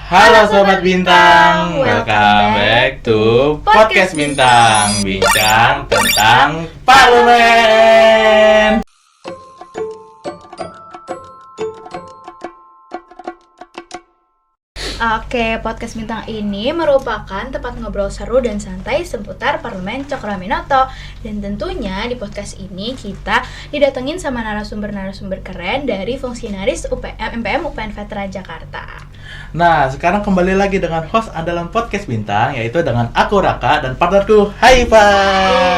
Halo Sobat Bintang, welcome back to Podcast Bintang, bincang tentang parlemen. Oke, Podcast Bintang ini merupakan tempat ngobrol seru dan santai seputar Parlemen Cokroaminoto. Dan tentunya di podcast ini kita didatengin sama narasumber-narasumber keren dari fungsionaris MPM UPN Veteran Jakarta. Nah, sekarang kembali lagi dengan host andalan Podcast Bintang, yaitu dengan aku Raka dan partnerku Haifa.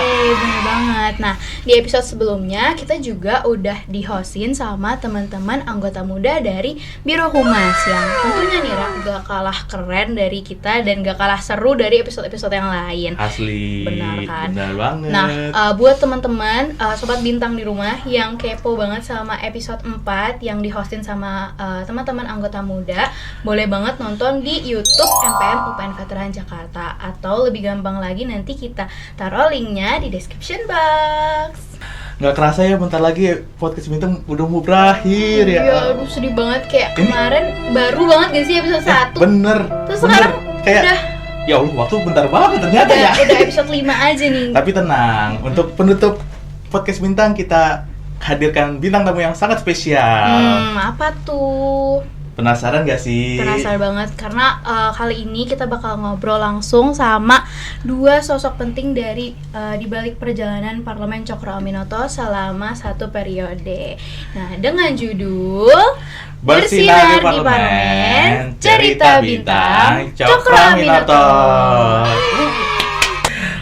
Bener banget. Nah, di episode sebelumnya kita juga udah di-hostin sama teman-teman anggota muda dari Biro Humas yang tentunya nih Rak, gak kalah keren dari kita dan gak kalah seru dari episode-episode yang lain. Asli. Benar kan? Benar banget. Nah, buat teman-teman Sobat Bintang di rumah yang kepo banget sama episode 4 yang di-hostin sama teman-teman anggota muda, boleh banget nonton di YouTube MPM UPN Veteran Jakarta, atau lebih gampang lagi nanti kita taruh linknya di description box. Nggak kerasa ya, bentar lagi Podcast Bintang udah mau berakhir ya. Iya, aduh sedih banget, kayak kemarin baru banget gak sih episode 1. Bener. Terus bener. sekarang kayak udah ya Allah, waktu bentar banget ternyata ya. udah episode 5 aja nih. Tapi tenang, untuk penutup Podcast Bintang kita hadirkan bintang tamu yang sangat spesial. Apa tuh? Penasaran gak sih? Penasaran banget, karena kali ini kita bakal ngobrol langsung sama dua sosok penting dari di balik perjalanan Parlemen Cokroaminoto selama 1 periode. Nah, dengan judul Bersinar di Parlemen, Cerita Bintang Cokroaminoto.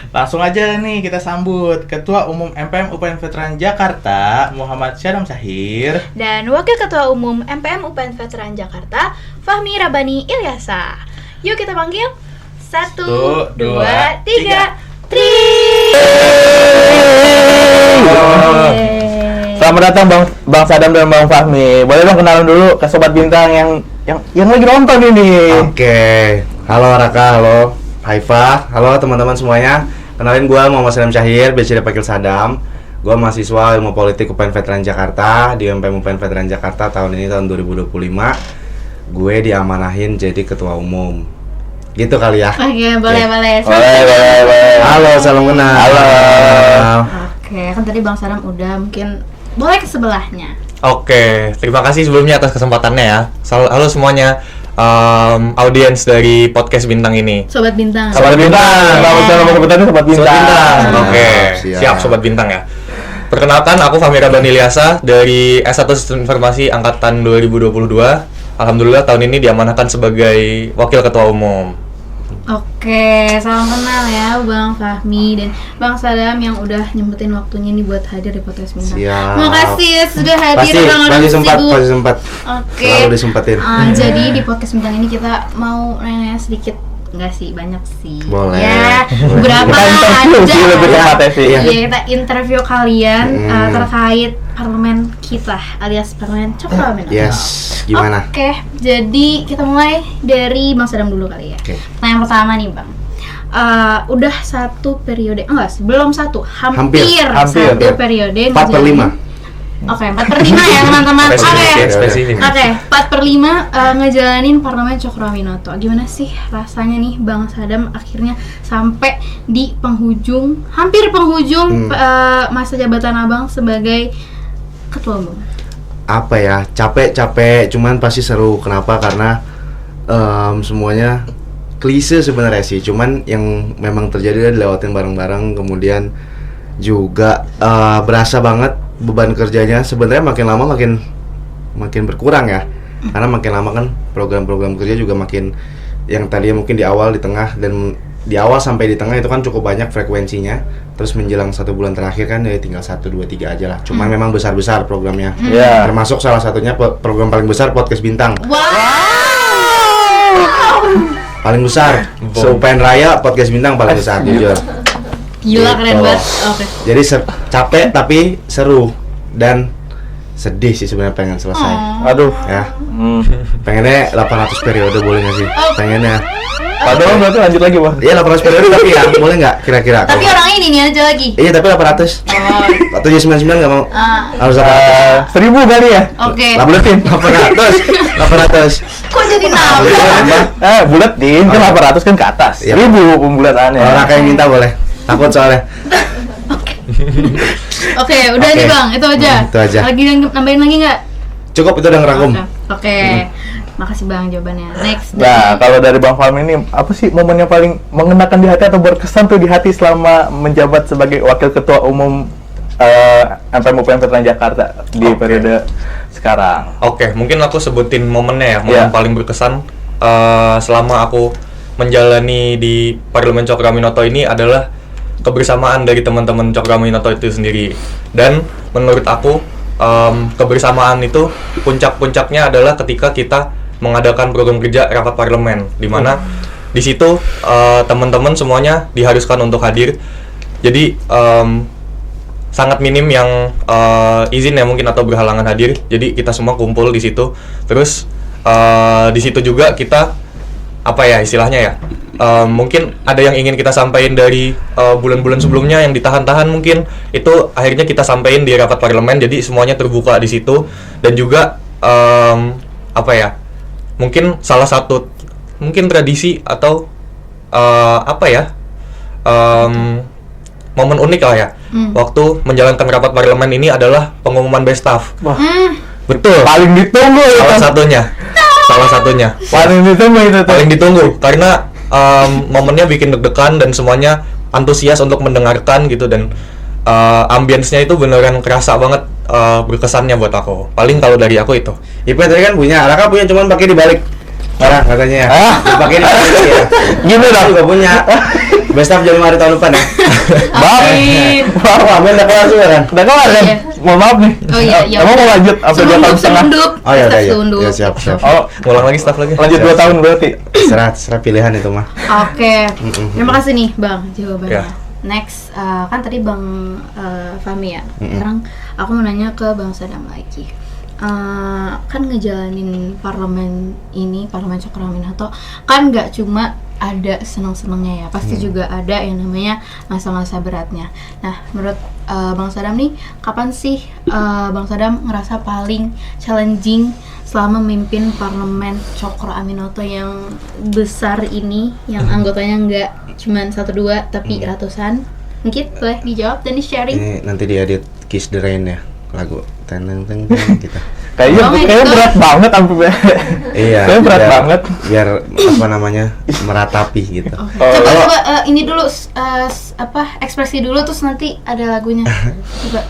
Langsung aja nih kita sambut Ketua Umum MPM UPN Veteran Jakarta Muhammad Syadam Syahir dan Wakil Ketua Umum MPM UPN Veteran Jakarta Fahmi Rabani Ilyasa. Yuk kita panggil 1, 2, 3 Tri. Selamat datang Bang Sadam dan Bang Fahmi. Boleh dong kenalan dulu ke Sobat Bintang yang lagi nonton ini. Oke. Halo Raka, halo Haifa, halo teman-teman semuanya. Kenalin gue Muhammad Syadam Syahir, biasa dipanggil Sadam. Gue mahasiswa Ilmu Politik UPN Veteran Jakarta di MPM UPN Veteran Jakarta tahun ini, tahun 2025. Gue diamanahin jadi ketua umum. Gitu kali ya. Oke, boleh. Boleh. Halo, salam kenal. Halo. Oke, kan tadi Bang Sadam udah, mungkin boleh ke sebelahnya. Oke, terima kasih sebelumnya atas kesempatannya ya. Halo semuanya, audiens dari Podcast Bintang ini. Sobat Bintang. Sobat Bintang. Nama sebutannya Sobat Bintang. Oke, siap Sobat Bintang ya. Perkenalkan, aku Fahmi Rabani Ilyasa dari S1 Sistem Informasi Angkatan 2022. Alhamdulillah tahun ini diamanahkan sebagai Wakil Ketua Umum. Oke, salam kenal ya Bang Fahmi dan Bang Sadam yang udah nyempetin waktunya nih buat hadir di Podcast Bintang. Siap. Makasih ya sudah hadir Bang. Pasti sempat. Oke. Selalu disempetin. Jadi di Podcast Bintang ini kita mau nanya sedikit, enggak sih, banyak sih. Boleh. Ya, beberapa Interview aja. sih lebih tepatnya sih. Iya, kita interview kalian terkait parlemen kita alias Parlemen Cokroaminoto. Yes. Gimana? Oke, jadi kita mulai dari Bang Sadam dulu kali ya. Oke. Nah, yang pertama nih Bang, udah 1 periode, enggak sih, belum 1, hampir 1 periode 4/5. Oke, 4/5 ya teman-teman. Spesifik. Oke, 4/5 ngejalanin Parlemen Cokroaminoto. Gimana sih rasanya nih Bang Sadam akhirnya sampai di hampir penghujung masa jabatan Abang sebagai Ketua Umum? Apa ya, capek cuman pasti seru. Kenapa? Karena semuanya klise sebenarnya sih, cuman yang memang terjadi adalah dilewatin bareng-bareng. Kemudian juga berasa banget beban kerjanya sebenarnya makin lama makin berkurang ya, karena makin lama kan program-program kerja juga makin, yang tadinya mungkin di awal, di tengah, dan di awal sampai di tengah itu kan cukup banyak frekuensinya. Terus menjelang 1 bulan terakhir kan ya tinggal 1, 2, 3 aja lah. Cuman memang besar-besar programnya. Iya. Termasuk salah satunya program paling besar Podcast Bintang. Wow. Paling besar. Se-UPN Raya Podcast Bintang paling besar, jujur. Gila, keren Gitu. banget. Oke. Jadi capek tapi seru, dan sedih sih sebenarnya pengen selesai. Aduh. Ya, pengennya 800 periode boleh nggak sih? Pengennya. Padahal berarti lanjut lagi, Bang. Iya 800 periode tapi ya boleh nggak kira-kira? Tapi orangnya ini nih aja lagi. Iya tapi 800. Atau 799 nggak mau? Harus 800. 1000 kali ya? Oke. Buletin. 800. Kok jadi nambah? Buletin kan 800 kan ke atas. Iya. 1000 pembulatannya. Orang kayak minta boleh. Takut soalnya. Oke, udah nih Bang, itu aja. Itu aja. Lagi nambahin lagi nggak? Cukup itu udah ngerangkum. Oke. Makasih Bang jawabannya. Next. Nah, kalau dari Bang Fahmi ini, apa sih momen yang paling mengenakan di hati atau berkesan tuh di hati selama menjabat sebagai Wakil Ketua Umum MPM UPN Veteran Jakarta di periode sekarang? Oke, mungkin aku sebutin momennya ya, momen Iya. paling berkesan selama aku menjalani di Parlemen Cokroaminoto ini adalah kebersamaan dari teman-teman Cokroaminoto itu sendiri. Dan menurut aku kebersamaan itu puncak-puncaknya adalah ketika kita mengadakan program kerja rapat parlemen, di mana di situ teman-teman semuanya diharuskan untuk hadir. Jadi sangat minim yang izin ya mungkin atau berhalangan hadir. Jadi kita semua kumpul di situ. Terus di situ juga kita apa ya istilahnya ya? Mungkin ada yang ingin kita sampaikan dari bulan-bulan sebelumnya yang ditahan-tahan, mungkin itu akhirnya kita sampaikan di rapat parlemen. Jadi semuanya terbuka di situ. Dan juga apa ya? Mungkin salah satu mungkin tradisi atau apa ya? Momen unik lah ya. Waktu menjalankan rapat parlemen ini adalah pengumuman best staff. Wah, Betul. paling ditunggu itu. Salah satunya. Paling ditunggu itu tuh. Paling ditunggu karena momennya bikin deg-degan dan semuanya antusias untuk mendengarkan gitu, dan ambience-nya itu beneran kerasa banget berkesannya buat aku. Paling kalau dari aku itu. Ipe tadi kan punya, Raka punya cuman pakai dibalik. Parah katanya ya. Dipakai dibalik ya. Gini Aku dong. juga punya. Best of Januari tahun depan ya. Amin. Wah, Amin udah kelar juga kan? Udah kelar kan? Iya. Mohon maaf nih. Oh iya, iya. Emang mau lanjut sampai 2 tahun setengah? Selundup. Oh ya udah ya. Selundup. Ya siap. Oh, Ngulang lagi staff lagi. lanjut 2 tahun berarti. Serah pilihan itu mah. Oke. Terima kasih nih Bang jawabannya. Ya. Next, kan tadi Bang Fahmi ya. Sekarang aku mau nanya ke Bang Sadam lagi. Kan ngejalanin parlemen ini, Parlemen Cokroaminoto, kan nggak cuma ada senang-senangnya ya, pasti juga ada yang namanya masa-masa beratnya. Nah, menurut Bang Sadam nih, kapan sih Bang Sadam ngerasa paling challenging selama memimpin Parlemen Cokroaminoto yang besar ini, yang anggotanya nggak cuma 1-2 tapi ratusan? Mungkin boleh dijawab dan di-sharing. Ini nanti diedit Kiss the Rain ya, lagu teneng kita. Kayaknya berat banget sampai Iya. Kayaknya berat banget. Biar apa namanya meratapi gitu. Coba ini dulu ekspresi dulu terus nanti ada lagunya. Coba.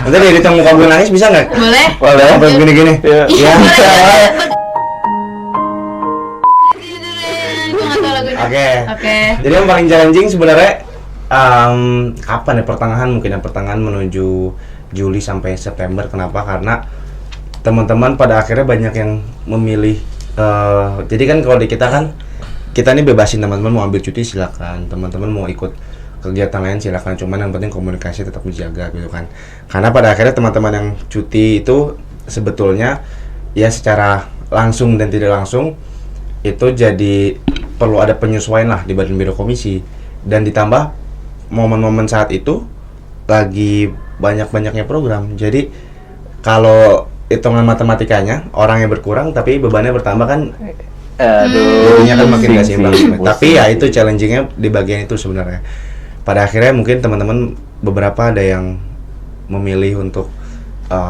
Nanti diedit yang muka gue nangis bisa nggak? Boleh? Boleh. Sampai begini-gini. Iya. Iya. Gue nggak tahu lagunya. Oke. Jadi yang paling challenging sebenarnya kapan ya, pertengahan menuju Juli sampai September. Kenapa? Karena teman-teman pada akhirnya banyak yang memilih. Jadi kan kalau di kita kan kita ini bebasin teman-teman mau ambil cuti silakan, teman-teman mau ikut kegiatan lain silakan, cuman yang penting komunikasi tetap dijaga gitu kan. Karena pada akhirnya teman-teman yang cuti itu sebetulnya ya secara langsung dan tidak langsung itu jadi perlu ada penyesuaian lah di badan biro komisi, dan ditambah momen-momen saat itu lagi banyak-banyaknya program. Jadi kalau hitungan matematikanya orangnya berkurang tapi bebannya bertambah kan, jadinya kan makin gak seimbang. Tapi ya itu challengingnya di bagian itu sebenarnya. Pada akhirnya mungkin teman-teman beberapa ada yang memilih untuk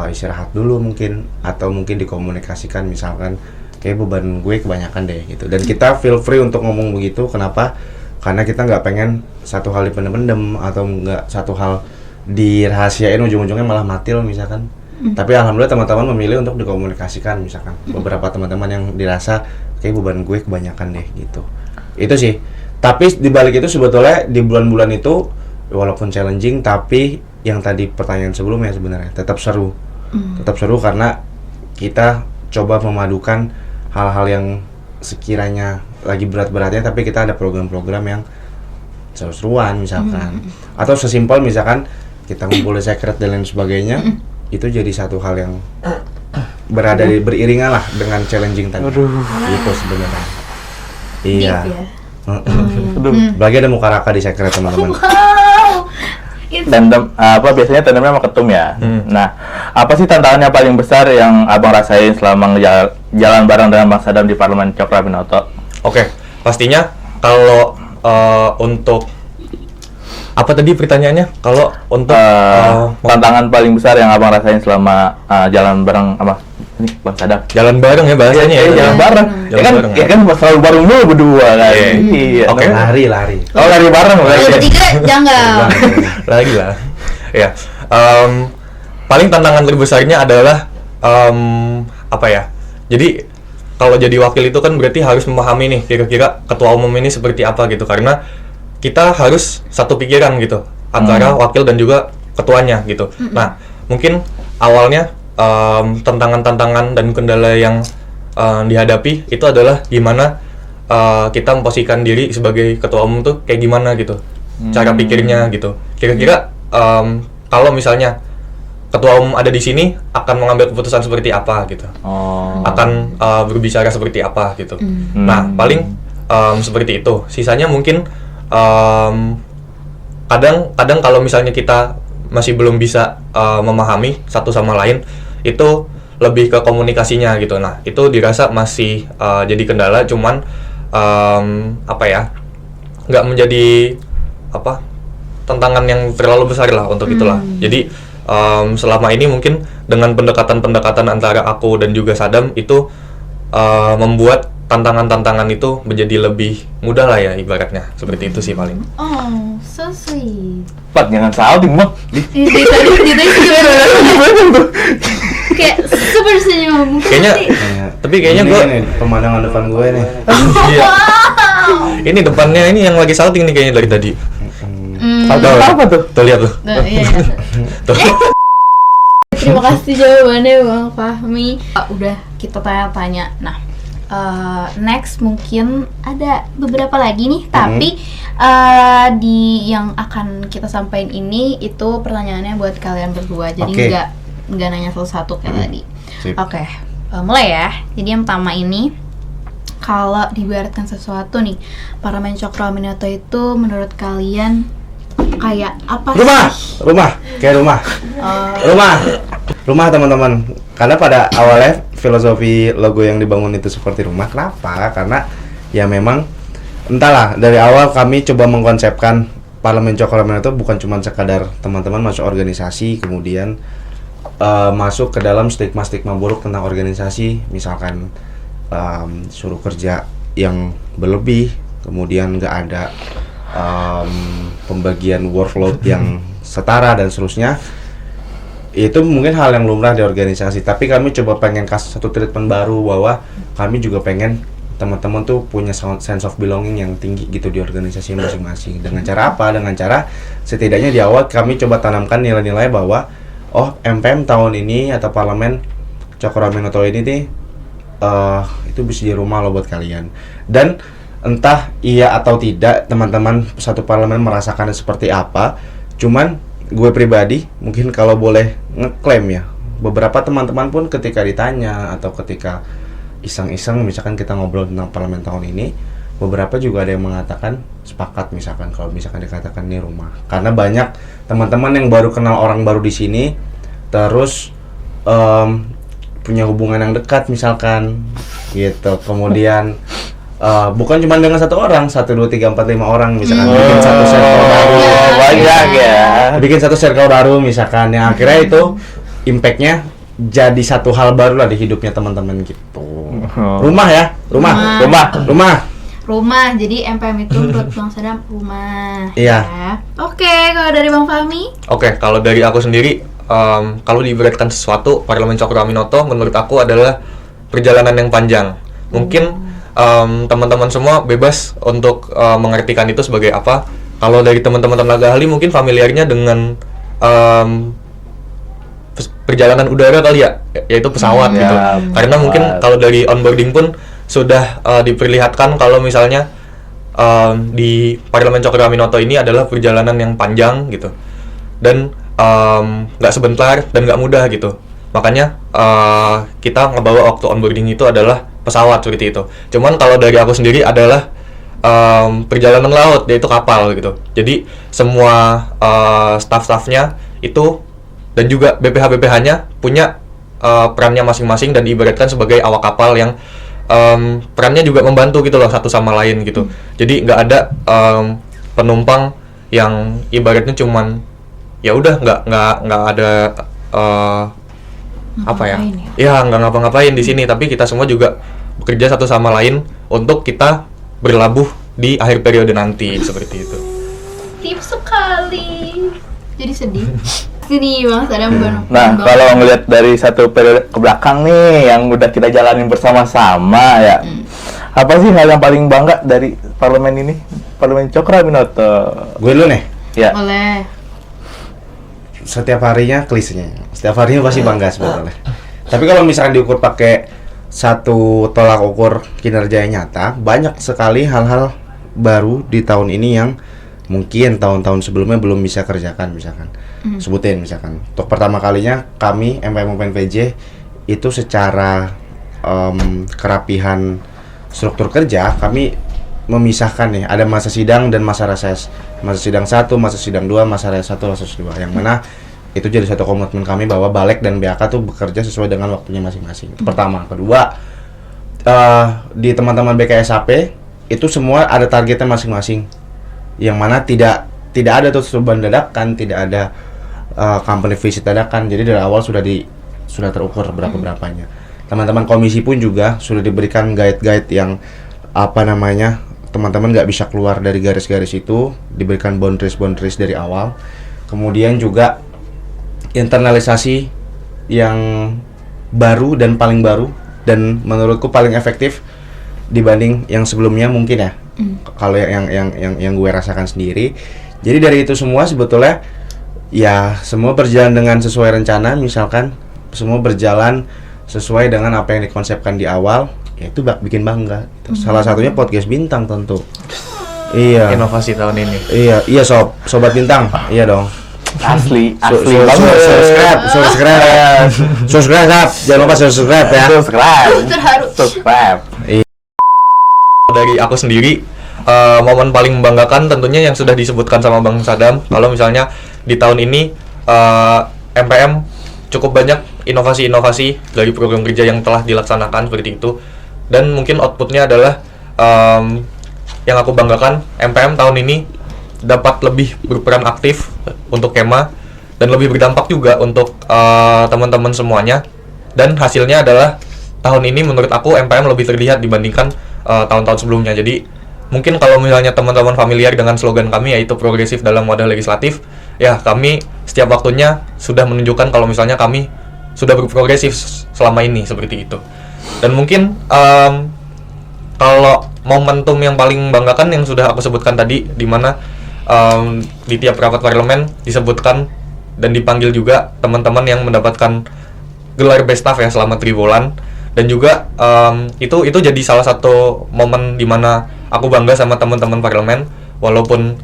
istirahat dulu mungkin, atau mungkin dikomunikasikan misalkan kayak beban gue kebanyakan deh gitu. Dan kita feel free untuk ngomong begitu. Kenapa? Karena kita nggak pengen satu hal dipendem-pendem atau nggak satu hal dirahasiain ujung-ujungnya malah matil misalkan. Tapi alhamdulillah teman-teman memilih untuk dikomunikasikan misalkan. Beberapa teman-teman yang dirasa kayak beban gue kebanyakan deh gitu. Itu sih. Tapi di balik itu sebetulnya di bulan-bulan itu walaupun challenging, tapi yang tadi pertanyaan sebelumnya sebenarnya tetap seru. Tetap seru karena kita coba memadukan hal-hal yang sekiranya lagi berat-beratnya, tapi kita ada program-program yang seru-seruan misalkan. Atau sesimpel misalkan kita ngumpul di secret dan lain sebagainya, itu jadi satu hal yang beriringan lah dengan challenging tadi. Itu sebenarnya. Iya. Deep ya. Apalagi ada muka Raka di sekret teman-teman. Wow. Tandem biasanya tandemnya sama ketum ya. Nah, apa sih tantangannya paling besar yang abang rasain selama jalan bareng dengan Bang Sadam di Parlemen Cokroaminoto? Oke, pastinya kalau untuk apa tadi pertanyaannya? Kalau untuk tantangan paling besar yang abang rasain selama jalan bareng sama ini Bang Sadam. jalan bareng ya bahasanya ya. Jalan bareng. Jalan bareng, Ya kan selalu bareng dulu berdua kan. Iya. Oke. Lari. Oh, lari bareng. Kalau bertiga jangan. Lagi lah. Ya. Paling tantangan terbesarnya adalah apa ya? Jadi kalau jadi wakil itu kan berarti harus memahami nih kira-kira ketua umum ini seperti apa gitu, karena kita harus satu pikiran gitu antara wakil dan juga ketuanya gitu. Nah, mungkin awalnya tantangan-tantangan dan kendala yang dihadapi itu adalah gimana kita memposisikan diri sebagai ketua umum tuh kayak gimana gitu, cara pikirnya gitu. Kira-kira kalau misalnya ketua umum ada di sini akan mengambil keputusan seperti apa gitu, akan berbicara seperti apa gitu. Nah, paling seperti itu. Sisanya mungkin kadang kalau misalnya kita masih belum bisa memahami satu sama lain, itu lebih ke komunikasinya gitu. Nah, itu dirasa masih jadi kendala, cuman apa ya, nggak menjadi tantangan yang terlalu besar lah untuk itulah. Jadi selama ini mungkin dengan pendekatan-pendekatan antara aku dan juga Sadam itu membuat tantangan-tantangan itu menjadi lebih mudah lah ya, ibaratnya seperti itu sih paling. Oh, so sweet. Pat, jangan salting, Bang. Tadi kayak super senyum. Kayaknya, tapi kayaknya gue pemandangan depan gue nih. iya. Ini depannya ini yang lagi salting nih kayaknya dari tadi. Apa tuh? Tuh lihat tuh. Nah, iya. Tuh. Terima kasih jawabannya Bang Fahmi. Udah kita tanya-tanya. Nah, next mungkin ada beberapa lagi nih, tapi di yang akan kita sampaikan ini itu pertanyaannya buat kalian berdua. Jadi nggak nanya satu-satu kayak tadi. Oke, mulai ya. Jadi yang pertama ini, kalau diibaratkan sesuatu nih, Parlemen Cokroaminoto itu menurut kalian kayak apa sih? Rumah teman-teman. Karena pada awalnya filosofi logo yang dibangun itu seperti rumah. Kenapa? Karena ya memang entahlah, dari awal kami coba mengkonsepkan Parlemen Cokroaminoto bukan cuma sekadar teman-teman masuk organisasi kemudian masuk ke dalam stigma-stigma buruk tentang organisasi, misalkan suruh kerja yang berlebih, kemudian nggak ada pembagian workload yang setara dan seterusnya. Itu mungkin hal yang lumrah di organisasi, tapi kami coba pengen kasih satu treatment baru bahwa kami juga pengen teman-teman tuh punya sense of belonging yang tinggi gitu di organisasi masing-masing. Dengan cara apa? Dengan cara setidaknya di awal kami coba tanamkan nilai-nilai bahwa MPM tahun ini atau Parlemen Cokroaminoto ini nih itu bisa jadi rumah loh buat kalian. Dan entah iya atau tidak teman-teman satu parlemen merasakannya seperti apa, cuman gue pribadi mungkin kalau boleh ngeklaim ya, beberapa teman-teman pun ketika ditanya atau ketika iseng-iseng misalkan kita ngobrol tentang parlemen tahun ini, beberapa juga ada yang mengatakan sepakat misalkan kalau misalkan dikatakan ini rumah. Karena banyak teman-teman yang baru kenal orang baru di sini, terus punya hubungan yang dekat misalkan gitu. Kemudian bukan cuma dengan satu orang, 1, 2, 3, 4, 5 orang misalkan bikin satu circle baru, banyak ya. Bikin satu circle baru misalkan, yang akhirnya itu impactnya jadi satu hal baru lah di hidupnya teman-teman gitu. Rumah ya, rumah. Jadi MPM itu menurut Bang Sadam rumah. Iya. Ya. Oke, kalau dari Bang Fahmi? Oke, kalau dari aku sendiri, kalau diibaratkan sesuatu, Parlemen Cokroaminoto menurut aku adalah perjalanan yang panjang. Mungkin teman-teman semua bebas untuk mengartikan itu sebagai apa. Kalau dari teman-teman tenaga ahli mungkin familiarnya dengan perjalanan udara kali ya, yaitu pesawat gitu. Karena mungkin kalau dari onboarding pun sudah diperlihatkan kalau misalnya di Parlemen Cokroaminoto ini adalah perjalanan yang panjang gitu. Dan nggak sebentar dan nggak mudah gitu. Makanya kita ngebawa waktu onboarding itu adalah pesawat seperti itu. Cuman kalau dari aku sendiri adalah perjalanan laut, yaitu kapal gitu. Jadi semua staff-staffnya itu dan juga BPH-BPH-nya punya perannya masing-masing dan diibaratkan sebagai awak kapal yang perannya juga membantu gitu loh satu sama lain gitu. Jadi nggak ada penumpang yang ibaratnya cuman ya udah nggak ada apa ya? Ya nggak ngapa-ngapain di sini, tapi kita semua juga bekerja satu sama lain untuk kita berlabuh di akhir periode nanti seperti itu. Tips sekali. Jadi sedih. Sini Bang Sadam. Nah, kalau ngelihat dari satu periode ke belakang nih yang udah kita jalanin bersama-sama ya. Apa sih hal yang paling bangga dari parlemen ini? Parlemen Cokroaminoto. Gue dulu nih. Ya. Boleh. Setiap harinya klisenya. Setiap harinya pasti bangga sebetulnya. Tapi kalau misalkan diukur pakai satu tolak ukur kinerja yang nyata, banyak sekali hal-hal baru di tahun ini yang mungkin tahun-tahun sebelumnya belum bisa kerjakan misalkan. Sebutin misalkan. Untuk pertama kalinya kami MPM UPN VJ itu secara kerapihan struktur kerja kami memisahkan nih, ada masa sidang dan masa reses. Masa sidang 1, masa sidang 2, masa reses 1, reses 2. Yang mana itu jadi satu komitmen kami bahwa Balek dan BAK tuh bekerja sesuai dengan waktunya masing-masing. Pertama, kedua, di teman-teman BKSAP itu semua ada targetnya masing-masing. Yang mana tidak ada tuh beban dadakan, tidak ada company visit dadakan. Jadi dari awal sudah terukur berapa-berapanya. Teman-teman komisi pun juga sudah diberikan guide-guide yang teman-teman nggak bisa keluar dari garis-garis itu, diberikan boundaries dari awal. Kemudian juga internalisasi yang baru dan paling baru dan menurutku paling efektif dibanding yang sebelumnya mungkin ya. Kalau yang gue rasakan sendiri. Jadi dari itu semua sebetulnya ya semua berjalan dengan sesuai rencana, misalkan semua berjalan sesuai dengan apa yang dikonsepkan di awal. Ya itu bikin bangga gitu. Salah satunya podcast bintang tentu. Iya. Inovasi tahun ini. Iya sobat bintang. Iya dong. Asli subscribe. Jangan lupa subscribe ya. Subscribe. Dari aku sendiri, momen paling membanggakan tentunya yang sudah disebutkan sama Bang Sadam. Kalau misalnya di tahun ini MPM cukup banyak inovasi-inovasi dari program kerja yang telah dilaksanakan seperti itu. Dan mungkin outputnya adalah yang aku banggakan, MPM tahun ini dapat lebih berperan aktif untuk Kema dan lebih berdampak juga untuk teman-teman semuanya. Dan hasilnya adalah tahun ini menurut aku MPM lebih terlihat dibandingkan tahun-tahun sebelumnya. Jadi mungkin kalau misalnya teman-teman familiar dengan slogan kami yaitu progresif dalam wadah legislatif, ya kami setiap waktunya sudah menunjukkan kalau misalnya kami sudah berprogresif selama ini seperti itu. Dan mungkin kalau momentum yang paling membanggakan yang sudah aku sebutkan tadi, di mana di tiap rapat parlemen disebutkan dan dipanggil juga teman-teman yang mendapatkan gelar best staff ya selama 3 bulan. Dan juga itu jadi salah satu momen di mana aku bangga sama teman-teman parlemen, walaupun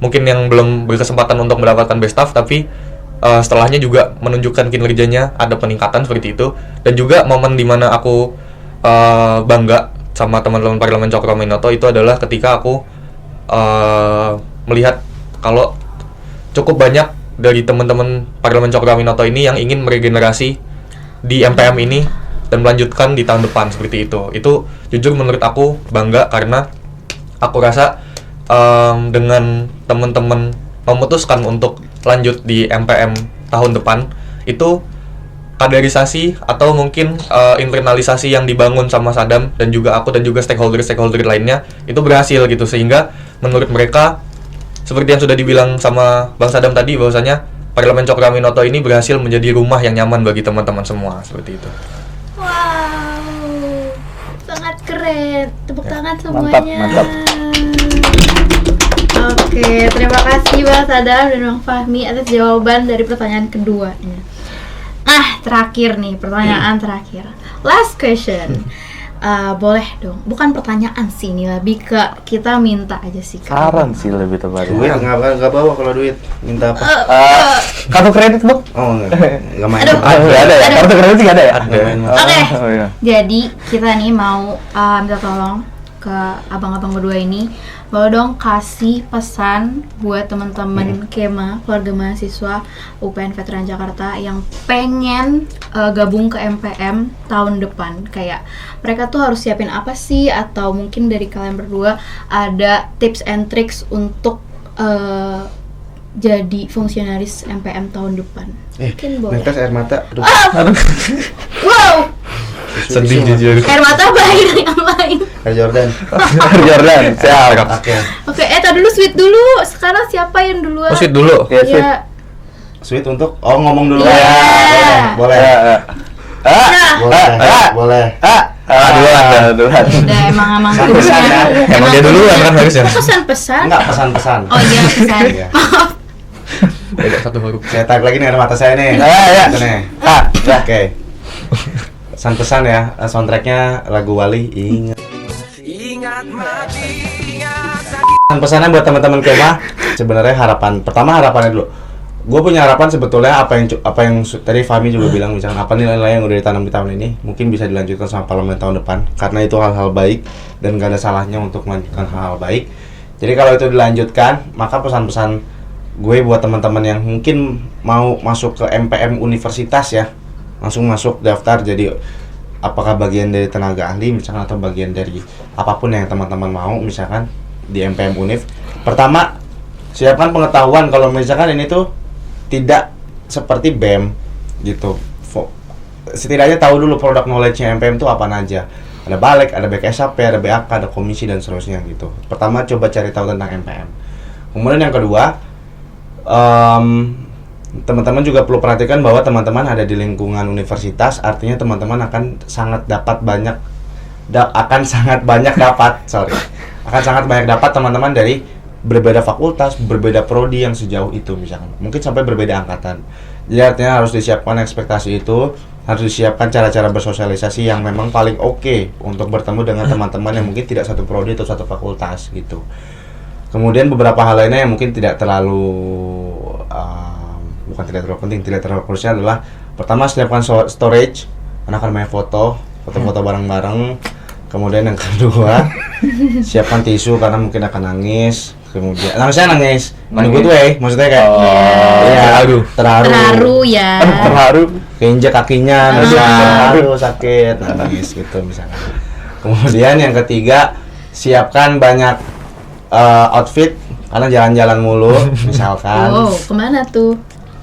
mungkin yang belum berkesempatan untuk mendapatkan best staff, tapi setelahnya juga menunjukkan kinerjanya ada peningkatan seperti itu. Dan juga momen dimana aku bangga sama teman-teman parlemen Cokroaminoto itu adalah ketika aku melihat kalau cukup banyak dari teman-teman parlemen Cokroaminoto ini yang ingin meregenerasi di MPM ini dan melanjutkan di tahun depan seperti itu. Itu jujur menurut aku bangga karena aku rasa dengan teman-teman memutuskan untuk lanjut di MPM tahun depan, itu kaderisasi atau mungkin internalisasi yang dibangun sama Sadam dan juga aku dan juga stakeholder lainnya itu berhasil gitu, sehingga menurut mereka seperti yang sudah dibilang sama Bang Sadam tadi bahwasanya Parlemen Cokroaminoto ini berhasil menjadi rumah yang nyaman bagi teman-teman semua seperti itu. Wow, sangat keren. Tepuk tangan semuanya. Mantap. Oke, terima kasih Bang Sadam dan Bang Fahmi atas jawaban dari pertanyaan keduanya. Terakhir nih, pertanyaan terakhir. Last question. boleh dong, bukan pertanyaan sih, ini lebih ke kita minta aja sih Kak. Saran sih lebih tepatnya. Duit nggak bawa kalau duit. Minta apa? Kartu kredit bu? Oh nggak main. Aduh. Nggak ada ya? Ada. Kartu kredit sih nggak ada ya? Ada. Oke. Oh, iya. Jadi kita nih mau minta tolong ke abang-abang berdua ini, boleh dong kasih pesan buat teman-teman Kema, keluarga mahasiswa UPN Veteran Jakarta yang pengen gabung ke MPM tahun depan. Kayak mereka tuh harus siapin apa sih, atau mungkin dari kalian berdua ada tips and tricks untuk jadi fungsionaris MPM tahun depan. Mungkin boleh. Netes air mata. Aduh. Wow, Sedih jujur. air mata baik yang lain. Air Jordan. Jordan, siap. Oke. Oke, tadi dulu sweet dulu. Sekarang siapa yang duluan? Oh, sweet dulu. Ya, sweet. Ya. Sweet untuk ngomong dulu. Iya. Boleh. Boleh. Duluan. Udah emang Pesan ya. Emang dia duluan kan harusnya. Pesan-pesan. Enggak pesan-pesan. Oh iya, pesan. Iya. Maaf. Beda satu huruf. Saya tarik lagi nih air mata saya nih. Ya. Itu nih. Oke. Pesan-pesan ya. Soundtracknya lagu Wali. Pesan-pesannya buat teman-teman Kema. Sebenarnya harapannya dulu. Gue punya harapan sebetulnya apa yang tadi Fahmi juga bilang, misalkan apa nilai-nilai yang udah ditanam di tahun ini mungkin bisa dilanjutkan sama parlemen tahun depan, karena itu hal-hal baik dan gak ada salahnya untuk melanjutkan hal-hal baik. Jadi kalau itu dilanjutkan, maka pesan-pesan gue buat teman-teman yang mungkin mau masuk ke MPM universitas ya, langsung masuk daftar jadi apakah bagian dari tenaga ahli misalkan, atau bagian dari apapun yang teman-teman mau misalkan di MPM Univ. Pertama, siapkan pengetahuan kalau misalkan ini tuh tidak seperti BEM gitu. Setidaknya tahu dulu produk knowledge-nya MPM itu apa aja. Ada balik, ada BKSAP, ada BAK, ada komisi dan seterusnya gitu. Pertama coba cari tahu tentang MPM. Kemudian yang kedua, teman-teman juga perlu perhatikan bahwa teman-teman ada di lingkungan universitas, artinya teman-teman akan sangat banyak dapat teman-teman dari berbeda fakultas, berbeda prodi yang sejauh itu misalkan, mungkin sampai berbeda angkatan. Jadi artinya harus disiapkan ekspektasi itu, harus disiapkan cara-cara bersosialisasi yang memang paling oke untuk bertemu dengan teman-teman yang mungkin tidak satu prodi atau satu fakultas gitu. Kemudian beberapa hal lainnya yang mungkin tidak terlalu penting, tidak terlalu krusial adalah pertama, siapkan storage, karena akan banyak foto bareng-bareng. Kemudian yang kedua, siapkan tisu karena mungkin akan nangis. Kemudian nangis maksudnya kayak terharu ya. keinjak kakinya, terharu sakit, nangis gitu misalnya. Kemudian yang ketiga, siapkan banyak outfit karena jalan-jalan mulu misalkan. Wow, kemana tuh?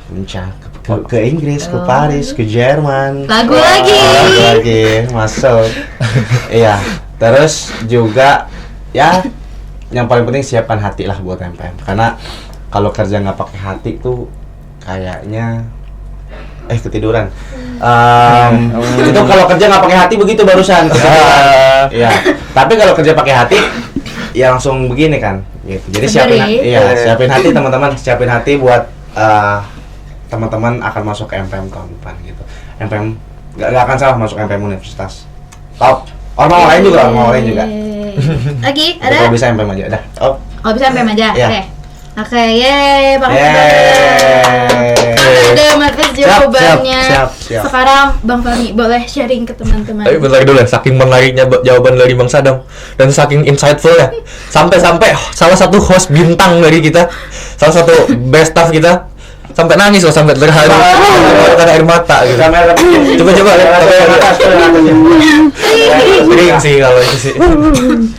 Puncak, ke Inggris, ke Paris, ke Jerman. Lagu lagi masuk. Iya, terus juga ya yang paling penting siapkan hati lah buat MPM, karena kalau kerja nggak pakai hati tuh kayaknya ketiduran. Itu kalau kerja nggak pakai hati begitu barusan ketiduran. Iya, tapi kalau kerja pakai hati ya langsung begini kan gitu. Jadi siapin hati teman-teman, siapin hati buat teman-teman akan masuk ke MPM tahun depan gitu. MPM nggak akan salah masuk MPM universitas top. Orang lain juga. Lagi ada? Kalau bisa MPM aja dah. Kalau bisa MPM aja. Iya. Oke, yeay, makasih banget. Udah Marvis jawabannya. Siap. Sekarang Bang Fahmi boleh sharing ke teman-teman. Tapi bentar dulu ya, saking menariknya jawaban dari Bang Sadam dan saking insightful ya, sampai salah satu host bintang dari kita, salah satu best staff kita sampai nangis loh, sampai terharu, ada air mata gitu. Coba lihat. Sering sih kalau itu sih.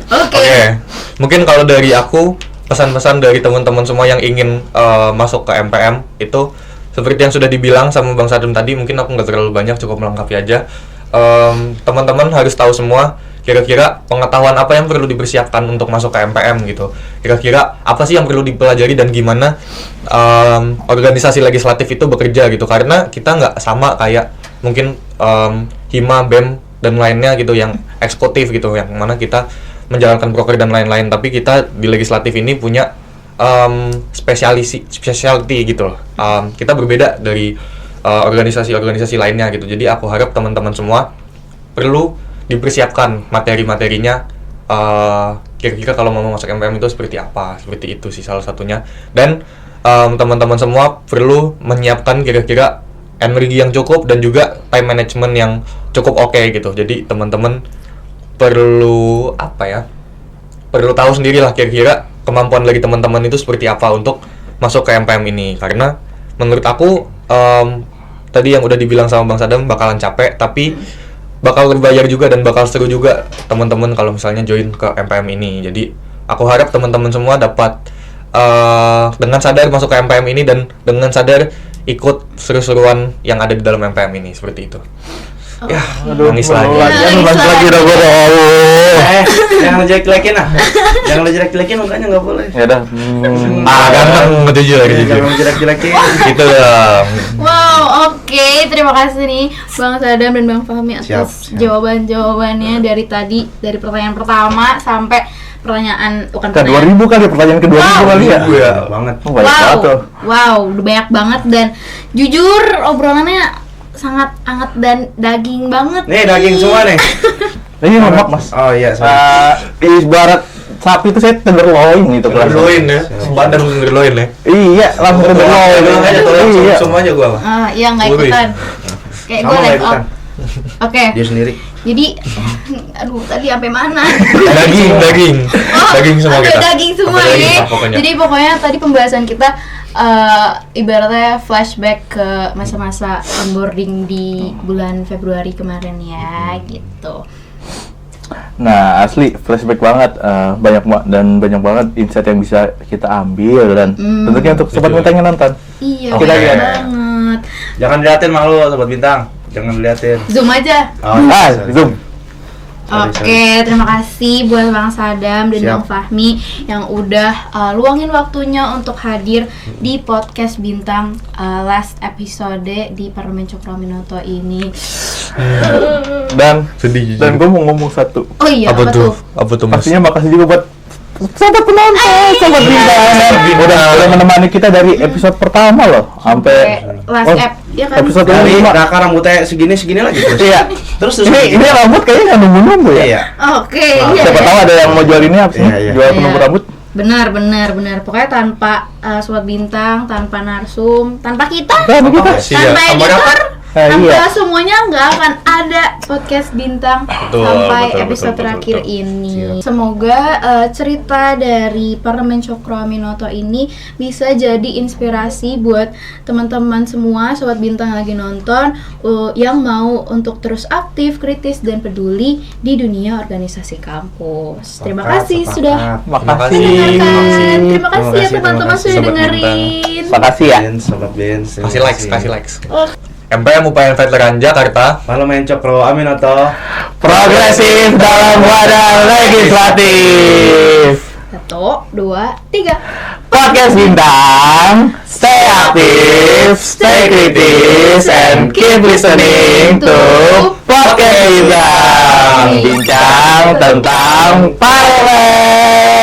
Oke. Mungkin kalau dari aku, pesan-pesan dari teman-teman semua yang ingin masuk ke MPM itu seperti yang sudah dibilang sama Bang Sadam tadi, mungkin aku nggak terlalu banyak, cukup melengkapi aja. Teman-teman harus tahu semua kira-kira pengetahuan apa yang perlu dipersiapkan untuk masuk ke MPM gitu. Kira-kira apa sih yang perlu dipelajari dan gimana organisasi legislatif itu bekerja gitu. Karena kita nggak sama kayak mungkin Hima, BEM dan lainnya gitu yang eksekutif gitu, yang mana kita menjalankan proker dan lain-lain. Tapi kita di legislatif ini punya specialty gitu loh. Kita berbeda dari organisasi-organisasi lainnya gitu. Jadi aku harap teman-teman semua perlu dipersiapkan materi-materinya, kira-kira kalau mau masuk MPM itu seperti apa, seperti itu sih salah satunya. Dan teman-teman semua perlu menyiapkan kira-kira energi yang cukup dan juga time management yang cukup oke gitu. Jadi teman-teman perlu perlu tahu sendirilah kira-kira kemampuan dari teman-teman itu seperti apa untuk masuk ke MPM ini. Karena menurut aku tadi yang udah dibilang sama Bang Sadam bakalan capek, tapi bakal berbayar juga dan bakal seru juga teman-teman kalau misalnya join ke MPM ini. Jadi aku harap teman-teman semua dapat dengan sadar masuk ke MPM ini dan dengan sadar ikut seru-seruan yang ada di dalam MPM ini, seperti itu. Ya, nangis lagi. Nangis lagi dong gue. Jangan jelek-jelekin ah. Jangan jelek-jelekin mukanya nggak boleh. Ya udah. Ganteng jujur gitu. Jangan jelek-jelekin. Gitu dong. Wow, oke. Terima kasih nih Bang Sadam dan Bang Fahmi atas Siap. jawaban-jawabannya dari tadi, dari pertanyaan pertama sampai pertanyaan bukan Ke 2000 kali pertanyaan ke 2000 kali ya. Iya banget. Oh, banyak banget tuh. Wow, udah banyak banget dan jujur obrolannya sangat hangat dan daging banget. Nih daging semua nih. Ini lemak Mas. Oh iya. sorry. Ibarat sapi itu saya tenderloin gitu kelas. Tenderloin ya, badan tenderloin ya. Iya, langsung tenderloin. Iya. Semuanya gua mah. Iya nggak Wih. ikutan. Kayak Sama gue nggak live ikutan? out. Oke. Dia sendiri. Jadi, aduh tadi sampai mana? Daging semua Oke, kita. daging semua Sampai ya. daging lah pokoknya. Jadi pokoknya tadi pembahasan kita ibaratnya flashback ke masa-masa onboarding di bulan Februari kemarin ya, gitu. Nah, asli flashback banget, banyak banget insight yang bisa kita ambil dan tentunya untuk sobat Betul. bintang yang nonton. Iya, Kita bener lihat. banget. Jangan diliatin malu sobat bintang. Jangan diliatin. Zoom aja. Oh, Zoom. Oke, terima kasih buat Bang Sadam dan Siap. Bang Fahmi yang udah luangin waktunya untuk hadir di podcast Bintang last episode di Parlemen Cokroaminoto ini. Dan Sedih. dan gue mau ngomong satu. Oh iya, apa tuh? Apa tuh Mas? Pastinya makasih juga buat sobat penonton, sobat bintang. Udah menemani kita dari episode pertama loh, sampai Last ya kan? episode Dari 5. Raka rambutnya segini lagi terus. Iya. Terus Ini rambut kayaknya nggak nunggu-nunggu ya. Iya. Oke, Nah, iya. siapa tahu ada yang mau jual ini apa sih? Iya, iya. Jual Iya. penumbuh rambut. Benar. Pokoknya tanpa sobat bintang, tanpa narsum, tanpa kita, Nah, kita. tanpa editor, Iya. tanpa semuanya nggak akan ada podcast Bintang sampai episode terakhir ini. Semoga cerita dari Parlemen Cokroaminoto ini bisa jadi inspirasi buat teman-teman semua sobat Bintang yang lagi nonton yang mau untuk terus aktif, kritis dan peduli di dunia organisasi kampus. Terima kasih sudah Makasih. mendengarkan. Terima kasih ya kasih, teman-teman terima kasih, sudah Sobat dengerin. Makasih ya. Sobat Bens. Kasih likes. Oh, MPM UPN Veteran Jakarta. Parlemen Cokroaminoto. Progresif dalam wadah legislatif. 1, 2, 3. Podcast Bintang, stay aktif, stay kritis, and keep listening to Podcast Bintang, bincang tentang parlemen.